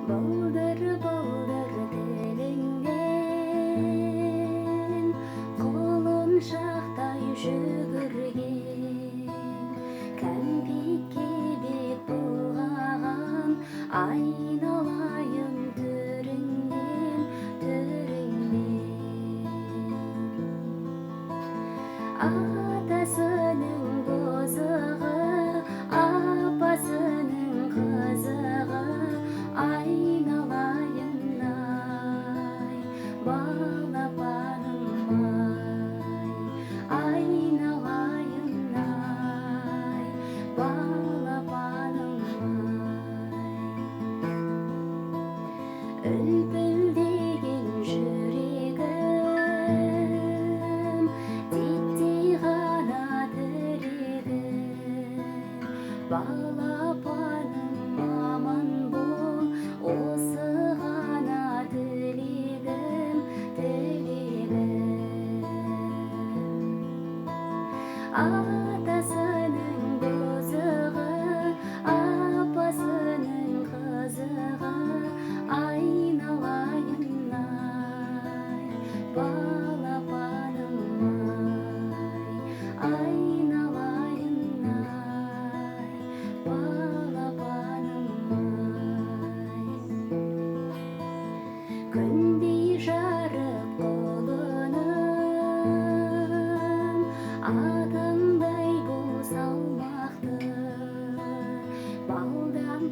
Балдыр балдыр тіліңнен қолын шақтай жүгірген кәмпитке бет бұлғаған айналайын түріңнен атасының бозығы апасының қызығы айналайын ай балапаным ай айналайын ай балапаным ай үлпілдеген жүрегім титтей ғана тірегім балапаным аман бол осы ғана тілегім атасының бозығы апасының қызығы айналайын ай балапаным ай айналайын ай балапаным ай күндей жарық құлыным адамдай бұл салмақты балдан